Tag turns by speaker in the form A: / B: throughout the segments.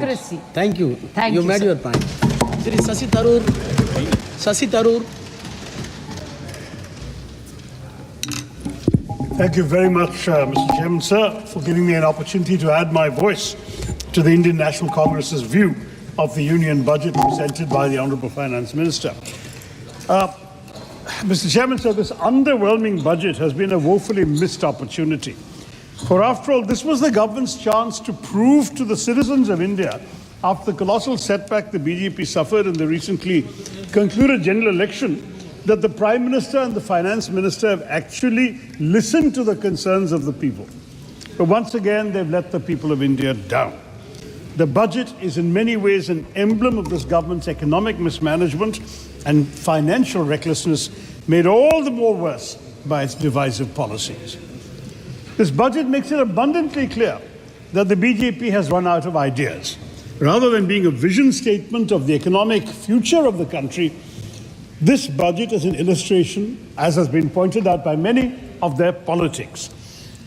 A: democracy.
B: Thank you.
A: Thank you,
B: made
A: sir.
B: your point. There is Shashi Tharoor. Shashi Tharoor.
C: Thank you very much, Mr. Chairman, sir, for giving me an opportunity to add my voice to the Indian National Congress's view of the Union budget presented by the Honourable Finance Minister. Mr. Chairman, sir, this underwhelming budget has been a woefully missed opportunity. For after all, this was the government's chance to prove to the citizens of India, after the colossal setback the BJP suffered in the recently concluded general election, that the Prime Minister and the Finance Minister have actually listened to the concerns of the people. But once again, they've let the people of India down. The budget is in many ways an emblem of this government's economic mismanagement and financial recklessness, made all the more worse by its divisive policies. This budget makes it abundantly clear that the BJP has run out of ideas. Rather than being a vision statement of the economic future of the country, this budget is an illustration, as has been pointed out by many, of their politics.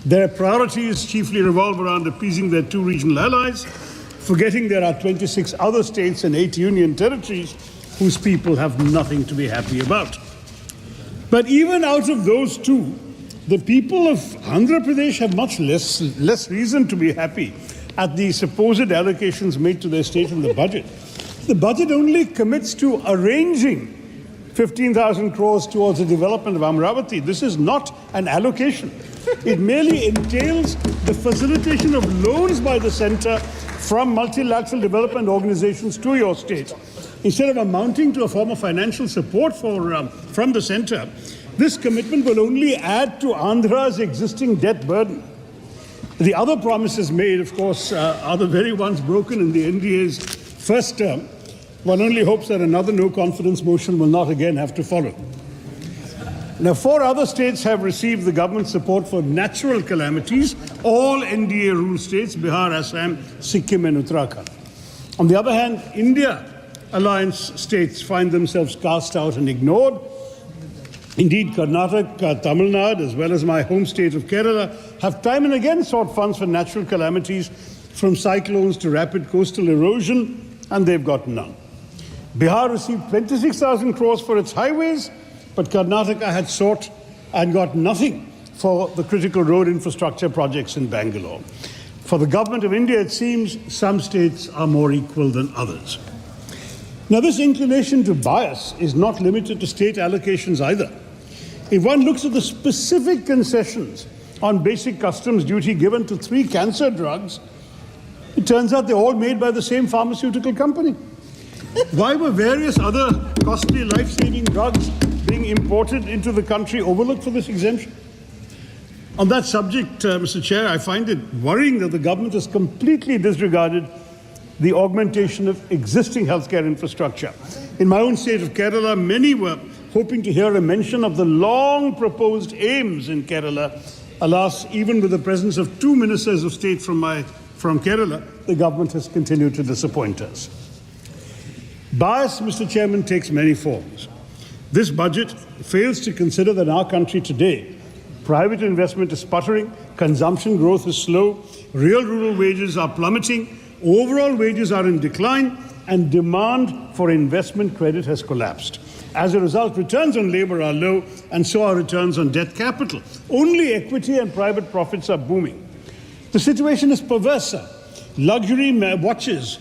C: Their priorities chiefly revolve around appeasing their two regional allies, forgetting there are 26 other states and 8 union territories whose people have nothing to be happy about. But even out of those two, the people of Andhra Pradesh have much less reason to be happy at the supposed allocations made to their state in the budget. The budget only commits to arranging 15,000 crores towards the development of Amravati. This is not an allocation. It merely entails the facilitation of loans by the centre from multilateral development organizations to your state. Instead of amounting to a form of financial support from the centre, this commitment will only add to Andhra's existing debt burden. The other promises made, of course, are the very ones broken in the NDA's first term. One only hopes that another no-confidence motion will not again have to follow. Now, 4 other states have received the government support for natural calamities, all NDA rule states, Bihar, Assam, Sikkim and Uttarakhand. On the other hand, India alliance states find themselves cast out and ignored. Indeed, Karnataka, Tamil Nadu, as well as my home state of Kerala, have time and again sought funds for natural calamities, from cyclones to rapid coastal erosion, and they've got none. Bihar received 26,000 crores for its highways, but Karnataka had sought and got nothing for the critical road infrastructure projects in Bangalore. For the government of India, it seems some states are more equal than others. Now, this inclination to bias is not limited to state allocations either. If one looks at the specific concessions on basic customs duty given to 3 cancer drugs, it turns out they're all made by the same pharmaceutical company. Why were various other costly life-saving drugs being imported into the country overlooked for this exemption? On that subject, Mr. Chair, I find it worrying that the government has completely disregarded the augmentation of existing healthcare infrastructure. In my own state of Kerala, many were hoping to hear a mention of the long proposed aims in Kerala. Alas, even with the presence of 2 ministers of state from Kerala, the government has continued to disappoint us. Bias, Mr. Chairman, takes many forms. This budget fails to consider that in our country today, private investment is sputtering, consumption growth is slow, real rural wages are plummeting, overall wages are in decline, and demand for investment credit has collapsed. As a result, returns on labor are low, and so are returns on debt capital. Only equity and private profits are booming. The situation is perverse, sir. Luxury watches,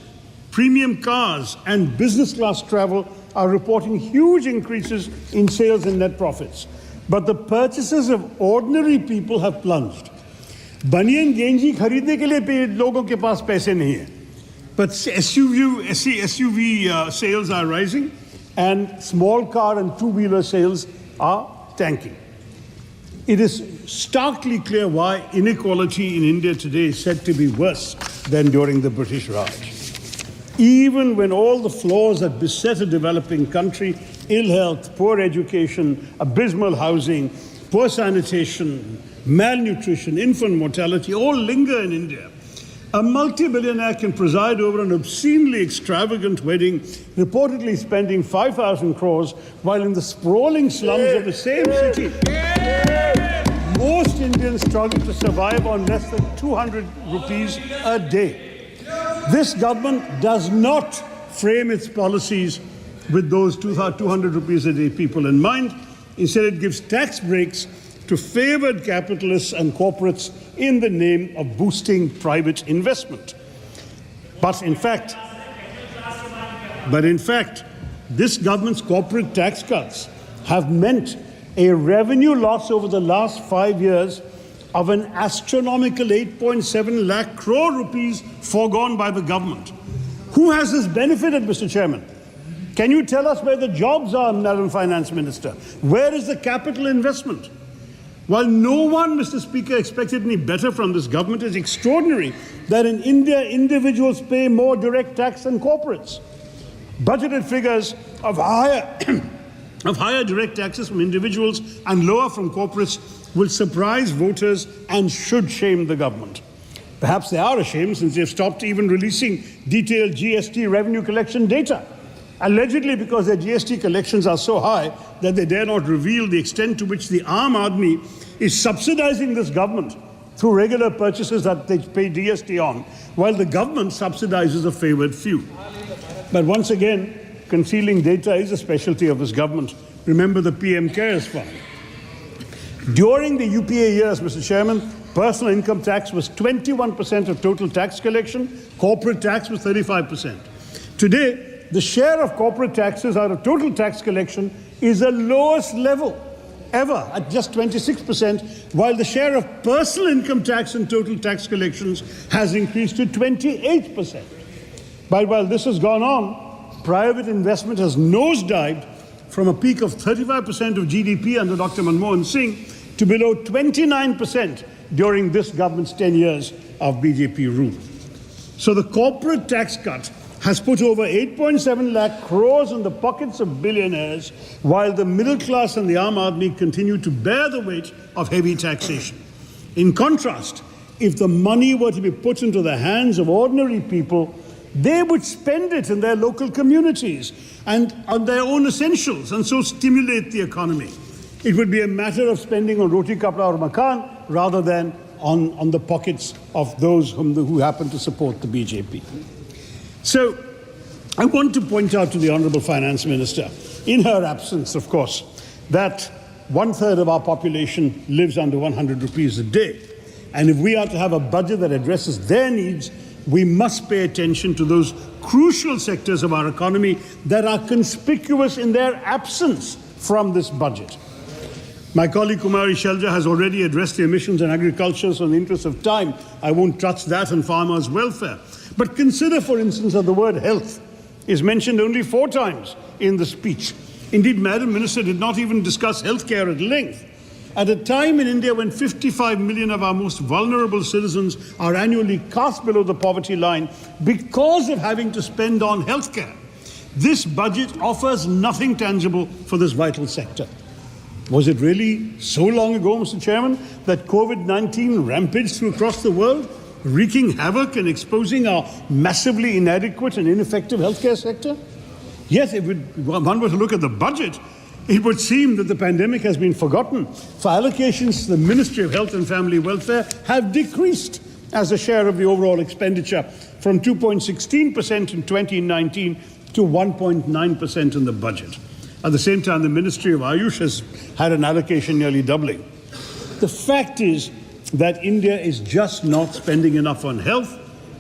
C: premium cars, and business class travel are reporting huge increases in sales and net profits. But the purchases of ordinary people have plunged. Baniyan genji खरीदने के लिए लोगों के पास पैसे नहीं हैं. But SUV sales are rising, and small car and two-wheeler sales are tanking. It is starkly clear why inequality in India today is said to be worse than during the British Raj. Even when all the flaws that beset a developing country, ill health, poor education, abysmal housing, poor sanitation, malnutrition, infant mortality, all linger in India, a multi-billionaire can preside over an obscenely extravagant wedding, reportedly spending 5,000 crores, while in the sprawling slums of the same city, most Indians struggle to survive on less than 200 rupees a day. This government does not frame its policies with those 200 rupees a day people in mind. Instead, it gives tax breaks to favored capitalists and corporates in the name of boosting private investment. But in fact, this government's corporate tax cuts have meant a revenue loss over the last 5 years of an astronomical 8.7 lakh crore rupees foregone by the government. Who has this benefited, Mr. Chairman? Can you tell us where the jobs are, Madam Finance Minister? Where is the capital investment? While no one, Mr. Speaker, expected any better from this government, it's extraordinary that in India, individuals pay more direct tax than corporates. Budgeted figures of higher direct taxes from individuals and lower from corporates will surprise voters and should shame the government. Perhaps they are ashamed since they've stopped even releasing detailed GST revenue collection data, allegedly because their GST collections are so high that they dare not reveal the extent to which the Aam Aadmi is subsidizing this government through regular purchases that they pay GST on, while the government subsidizes a favored few. But once again, concealing data is a specialty of this government. Remember the PM CARES Fund. During the UPA years, Mr. Chairman, personal income tax was 21% of total tax collection, corporate tax was 35%. Today, the share of corporate taxes out of total tax collection is the lowest level ever at just 26%, while the share of personal income tax in total tax collections has increased to 28%. But while this has gone on, private investment has nosedived from a peak of 35% of GDP under Dr. Manmohan Singh to below 29% during this government's 10 years of BJP rule. So the corporate tax cut has put over 8.7 lakh crores in the pockets of billionaires, while the middle class and the Aam Aadmi continue to bear the weight of heavy taxation. In contrast, if the money were to be put into the hands of ordinary people, they would spend it in their local communities and on their own essentials, and so stimulate the economy. It would be a matter of spending on roti kapda or makan rather than on the pockets of those who happen to support the BJP. So I want to point out to the Honourable Finance Minister, in her absence, of course, that 1/3 of our population lives under 100 rupees a day. And if we are to have a budget that addresses their needs, we must pay attention to those crucial sectors of our economy that are conspicuous in their absence from this budget. My colleague Kumari Shelja has already addressed the emissions and agriculture, so in the interest of time, I won't touch that and farmers' welfare. But consider, for instance, that the word health is mentioned only 4 times in the speech. Indeed, Madam Minister did not even discuss healthcare at length. At a time in India when 55 million of our most vulnerable citizens are annually cast below the poverty line because of having to spend on healthcare, this budget offers nothing tangible for this vital sector. Was it really so long ago, Mr. Chairman, that COVID-19 rampaged through across the world, wreaking havoc and exposing our massively inadequate and ineffective healthcare sector? Yes, if one were to look at the budget, it would seem that the pandemic has been forgotten, for allocations to the Ministry of Health and Family Welfare have decreased as a share of the overall expenditure from 2.16% in 2019 to 1.9% in the budget. At the same time, the Ministry of Ayush has had an allocation nearly doubling. The fact is that India is just not spending enough on health.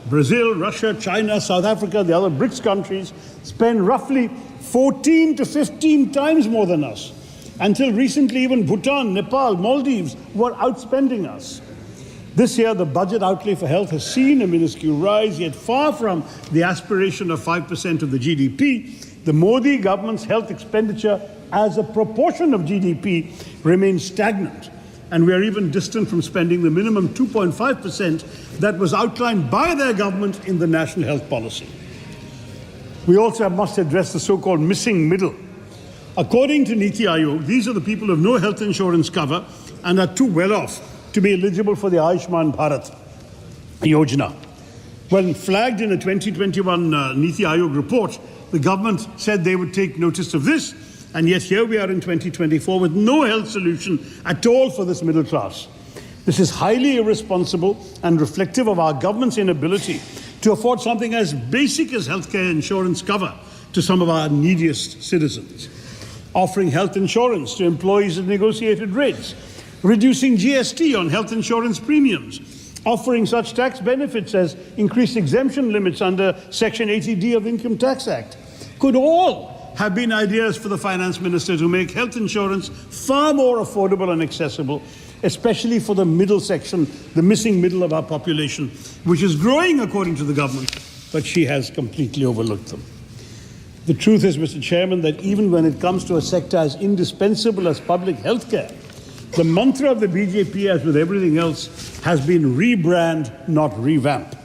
C: Brazil, Russia, China, South Africa, the other BRICS countries spend roughly 14 to 15 times more than us. Until recently, even Bhutan, Nepal, Maldives were outspending us. This year, the budget outlay for health has seen a minuscule rise, yet far from the aspiration of 5% of the GDP, the Modi government's health expenditure as a proportion of GDP remains stagnant. And we are even distant from spending the minimum 2.5% that was outlined by their government in the national health policy. We also must address the so-called missing middle. According to Niti Aayog, these are the people who have no health insurance cover and are too well off to be eligible for the Ayushman Bharat Yojana. When flagged in a 2021 Niti Aayog report, the government said they would take notice of this, and yet here we are in 2024 with no health solution at all for this middle class. This is highly irresponsible and reflective of our government's inability to afford something as basic as healthcare insurance cover to some of our neediest citizens, offering health insurance to employees at negotiated rates, reducing GST on health insurance premiums, offering such tax benefits as increased exemption limits under Section 80D of the Income Tax Act, could all have been ideas for the finance minister to make health insurance far more affordable and accessible, especially for the middle section, the missing middle of our population, which is growing according to the government, but she has completely overlooked them. The truth is, Mr. Chairman, that even when it comes to a sector as indispensable as public health care, the mantra of the BJP, as with everything else, has been rebrand, not revamp.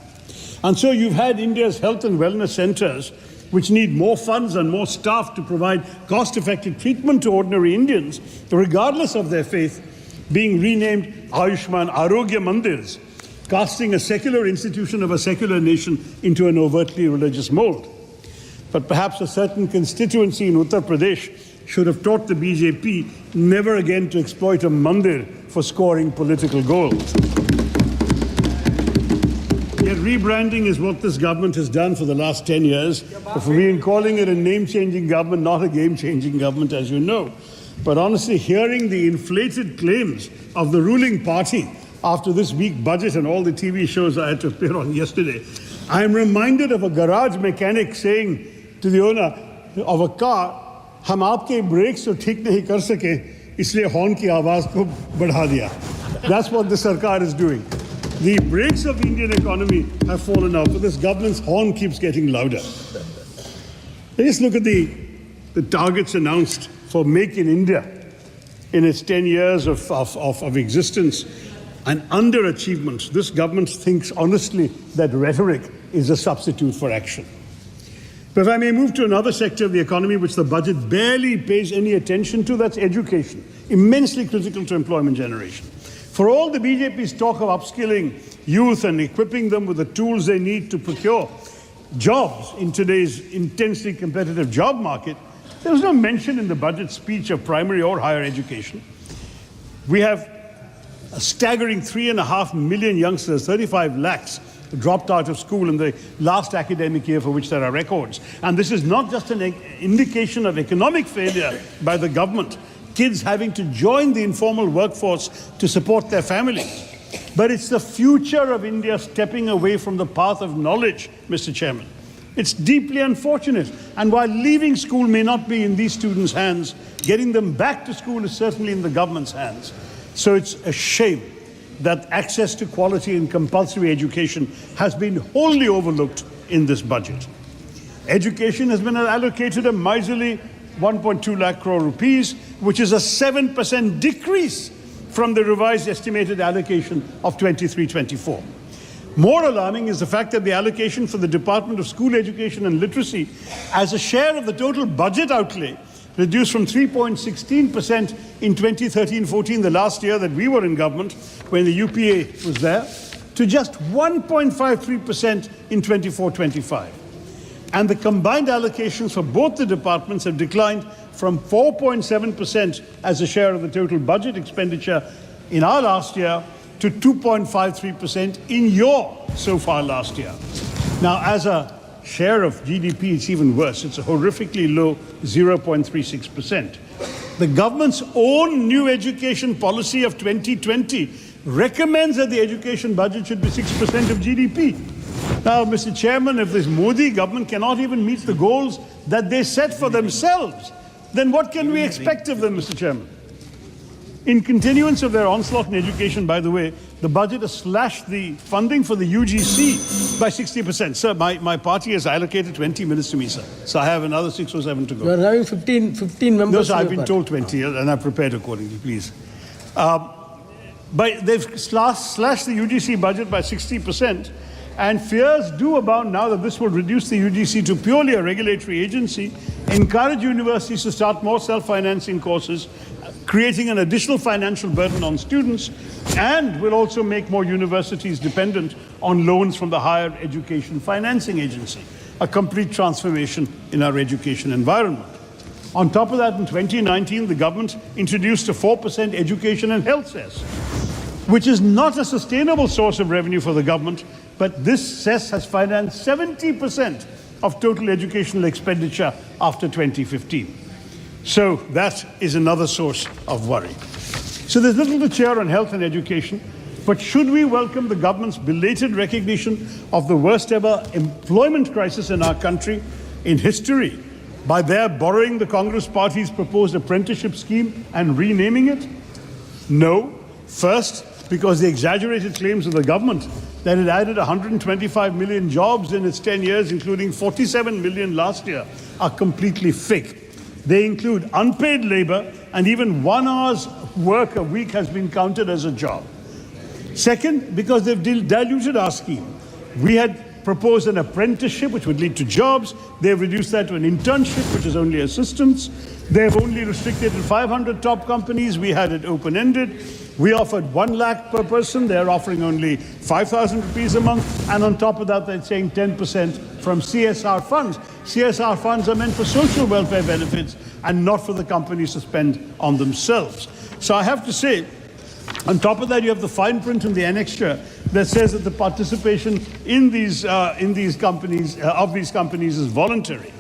C: And so you've had India's health and wellness centers, which need more funds and more staff to provide cost-effective treatment to ordinary Indians, regardless of their faith, being renamed Ayushman Arogya Mandirs, casting a secular institution of a secular nation into an overtly religious mold. But perhaps a certain constituency in Uttar Pradesh should have taught the BJP never again to exploit a mandir for scoring political goals. Yet rebranding is what this government has done for the last 10 years. For me, calling it a name-changing government, not a game-changing government, as you know. But honestly, hearing the inflated claims of the ruling party after this weak budget and all the TV shows I had to appear on yesterday, I am reminded of a garage mechanic saying to the owner of a car, हम आपके brakes तो ठीक नहीं कर सके, इसलिए horn की आवाज़ को बढ़ा दिया. That's what the Sarkar is doing. The brakes of the Indian economy have fallen off, but this government's horn keeps getting louder. Let's look at the targets announced for Make in India in its 10 years of existence and underachievement. This government thinks honestly that rhetoric is a substitute for action. But if I may move to another sector of the economy which the budget barely pays any attention to, that's education, immensely critical to employment generation. For all the BJP's talk of upskilling youth and equipping them with the tools they need to procure jobs in today's intensely competitive job market, there was no mention in the budget speech of primary or higher education. We have a staggering 3.5 million youngsters, 35 lakhs, dropped out of school in the last academic year for which there are records. And this is not just an indication of economic failure by the government, kids having to join the informal workforce to support their families, but it's the future of India stepping away from the path of knowledge, Mr. Chairman. It's deeply unfortunate. And while leaving school may not be in these students' hands, getting them back to school is certainly in the government's hands. So it's a shame that access to quality and compulsory education has been wholly overlooked in this budget. Education has been allocated a miserly 1.2 lakh crore rupees, which is a 7% decrease from the revised estimated allocation of 23-24. More alarming is the fact that the allocation for the Department of School Education and Literacy as a share of the total budget outlay reduced from 3.16% in 2013-14, the last year that we were in government, when the UPA was there, to just 1.53% in 24-25. And the combined allocations for both the departments have declined from 4.7% as a share of the total budget expenditure in our last year to 2.53% in your so far last year. Now, as a share of GDP, it's even worse. It's a horrifically low 0.36%. The government's own new education policy of 2020 recommends that the education budget should be 6% of GDP. Now, Mr. Chairman, if this Modi government cannot even meet the goals that they set for themselves, then what can we expect of them, Mr. Chairman? In continuance of their onslaught in education, by the way, the budget has slashed the funding for the UGC by 60%. Sir, my party has allocated 20 minutes to me, sir. So I have another 6 or 7 to go.
B: You are having 15 members.
C: No, sir, I've been told 20, and I've prepared accordingly, please. But they've slashed the UGC budget by 60%, and fears do abound now that this will reduce the UGC to purely a regulatory agency, encourage universities to start more self-financing courses, creating an additional financial burden on students, and will also make more universities dependent on loans from the Higher Education Financing Agency, a complete transformation in our education environment. On top of that, in 2019, the government introduced a 4% education and health cess, which is not a sustainable source of revenue for the government, but this cess has financed 70% of total educational expenditure after 2015. So that is another source of worry. So there's little to cheer on health and education, but should we welcome the government's belated recognition of the worst ever employment crisis in our country in history by their borrowing the Congress Party's proposed apprenticeship scheme and renaming it? No. First, because the exaggerated claims of the government that it added 125 million jobs in its 10 years, including 47 million last year, are completely fake. They include unpaid labor, and even 1 hour's work a week has been counted as a job. Second, because they've diluted our scheme. We had proposed an apprenticeship which would lead to jobs. They've reduced that to an internship, which is only assistance. They've only restricted to 500 top companies. We had it open-ended. We offered 1 lakh per person. They're offering only 5,000 rupees a month. And on top of that, they're saying 10% from CSR funds. CSR funds are meant for social welfare benefits and not for the companies to spend on themselves. So I have to say, on top of that, you have the fine print in the annexure that says that the participation in these companies is voluntary.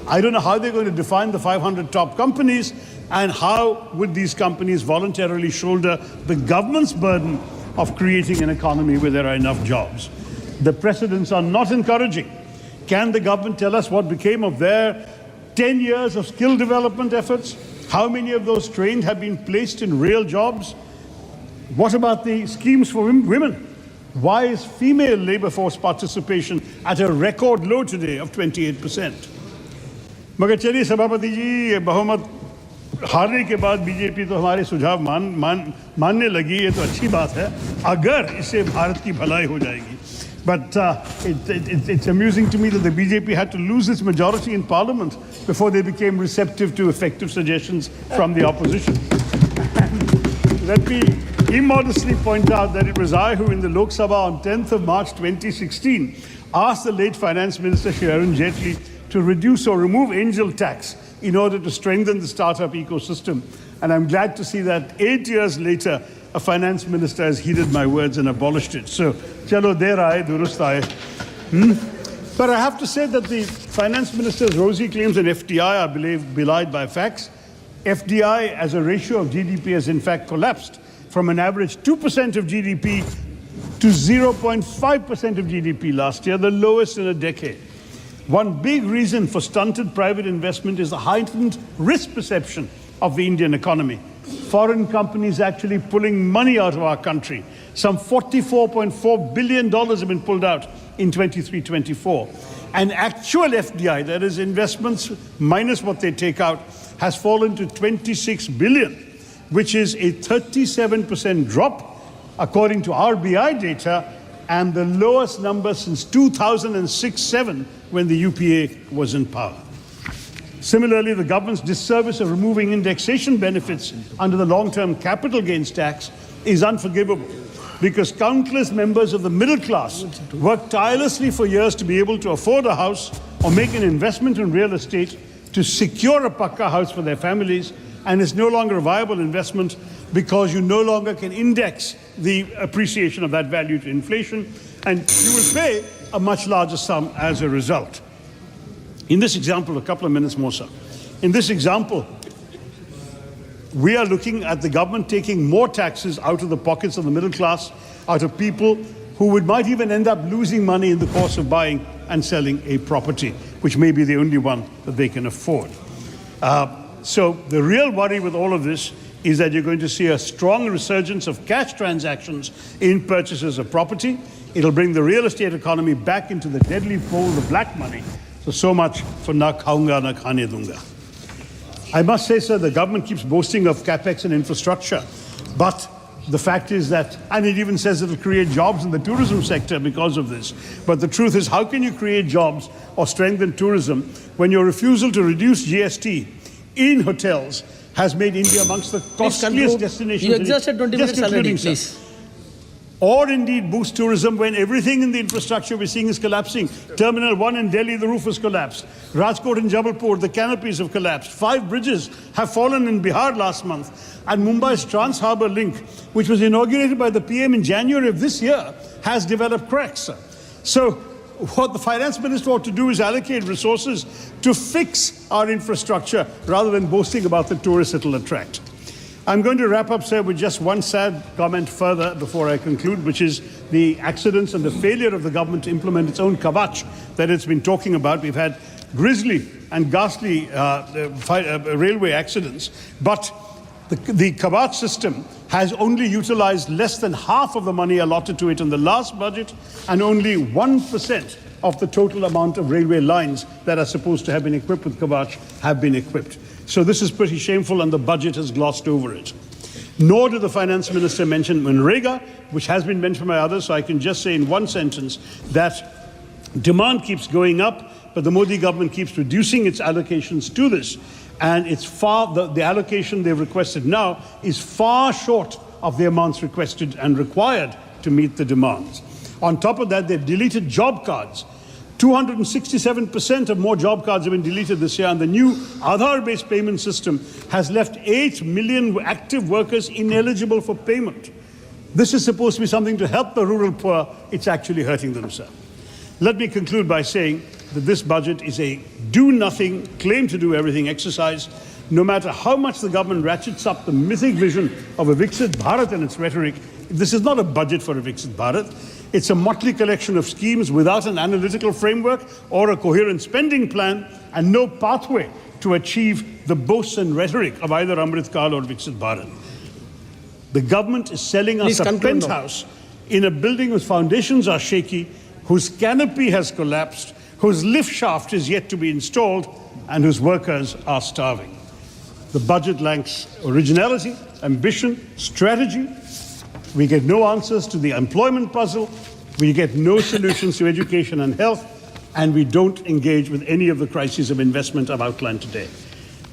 C: I don't know how they're going to define the 500 top companies, and how would these companies voluntarily shoulder the government's burden of creating an economy where there are enough jobs. The precedents are not encouraging. Can the government tell us what became of their 10 years of skill development efforts? How many of those trained have been placed in real jobs? What about the schemes for women? Why is female labor force participation at a record low today of 28%? मगर चलिए सभापति जी, बहुमत हारने के बाद BJP तो हमारे सुझाव मानने लगी, ये तो अच्छी बात है अगर इससे भारत की भलाई हो जाएगी. But it's amusing to me that the BJP had to lose its majority in parliament before they became receptive to effective suggestions from the opposition. Let me immodestly point out that it was I who in the Lok Sabha on 10th of March 2016 asked the late Finance Minister Shri Arun Jaitley to reduce or remove angel tax in order to strengthen the startup ecosystem. And I'm glad to see that 8 years later, a finance minister has heeded my words and abolished it. So, chalo der aaye, durust aaye. But I have to say that the finance minister's rosy claims on FDI are belied by facts. FDI as a ratio of GDP has in fact collapsed from an average 2% of GDP to 0.5% of GDP last year, the lowest in a decade. One big reason for stunted private investment is the heightened risk perception of the Indian economy. Foreign companies actually pulling money out of our country. Some $44.4 billion have been pulled out in 23-24. And actual FDI, that is investments minus what they take out, has fallen to 26 billion, which is a 37% drop, according to RBI data, and the lowest number since 2006-07, when the UPA was in power. Similarly, the government's disservice of removing indexation benefits under the long-term capital gains tax is unforgivable, because countless members of the middle class worked tirelessly for years to be able to afford a house or make an investment in real estate to secure a pakka house for their families, and it's no longer a viable investment because you no longer can index the appreciation of that value to inflation, and you will pay a much larger sum as a result. In this example, a couple of minutes more, sir. In this example, we are looking at the government taking more taxes out of the pockets of the middle class, out of people who might even end up losing money in the course of buying and selling a property, which may be the only one that they can afford. So the real worry with all of this is that you're going to see a strong resurgence of cash transactions in purchases of property. It'll bring the real estate economy back into the deadly pool of black money. So much for na khaunga, na khane dunga. I must say, sir, the government keeps boasting of capex and infrastructure, but the fact is that, and it even says it'll create jobs in the tourism sector because of this. But the truth is, how can you create jobs or strengthen tourism when your refusal to reduce GST in hotels has made India amongst the costliest destinations?
B: You exhausted 20 minutes already, please.
C: Or indeed boost tourism when everything in the infrastructure we're seeing is collapsing. Terminal 1 in Delhi, the roof has collapsed. Rajkot and Jabalpur, the canopies have collapsed. 5 bridges have fallen in Bihar last month. And Mumbai's Trans-Harbour Link, which was inaugurated by the PM in January of this year, has developed cracks. So what the finance minister ought to do is allocate resources to fix our infrastructure rather than boasting about the tourists it will attract. I'm going to wrap up, sir, with just one sad comment further before I conclude, which is the accidents and the failure of the government to implement its own kavach that it's been talking about. We've had grisly and ghastly railway accidents, but the kavach system has only utilized less than half of the money allotted to it in the last budget, and only 1% of the total amount of railway lines that are supposed to have been equipped with kavach have been equipped. So this is pretty shameful, and the budget has glossed over it. Nor did the finance minister mention MNREGA, which has been mentioned by others, so I can just say in one sentence that demand keeps going up, but the Modi government keeps reducing its allocations to this. And it's the allocation they've requested now is far short of the amounts requested and required to meet the demands. On top of that, they've deleted job cards. 267% of more job cards have been deleted this year, and the new Aadhaar-based payment system has left 8 million active workers ineligible for payment. This is supposed to be something to help the rural poor. It's actually hurting them, sir. Let me conclude by saying that this budget is a do-nothing, claim-to-do-everything exercise. No matter how much the government ratchets up the mythic vision of a Viksit Bharat and its rhetoric, this is not a budget for a Viksit Bharat. It's a motley collection of schemes without an analytical framework or a coherent spending plan, and no pathway to achieve the boasts and rhetoric of either Amrit Kal or Viksit Bharat. The government is selling us a penthouse in a building whose foundations are shaky, whose canopy has collapsed, whose lift shaft is yet to be installed, and whose workers are starving. The budget lacks originality, ambition, strategy. We get no answers to the employment puzzle. We get no solutions to education and health, and we don't engage with any of the crises of investment I've outlined today.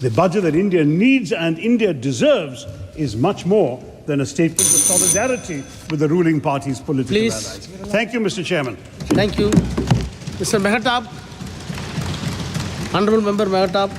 C: The budget that India needs and India deserves is much more than a statement of solidarity with the ruling party's political allies. Thank you, Mr. Chairman.
B: Thank you. Mr. Mehatab, Honorable Member Mehatab.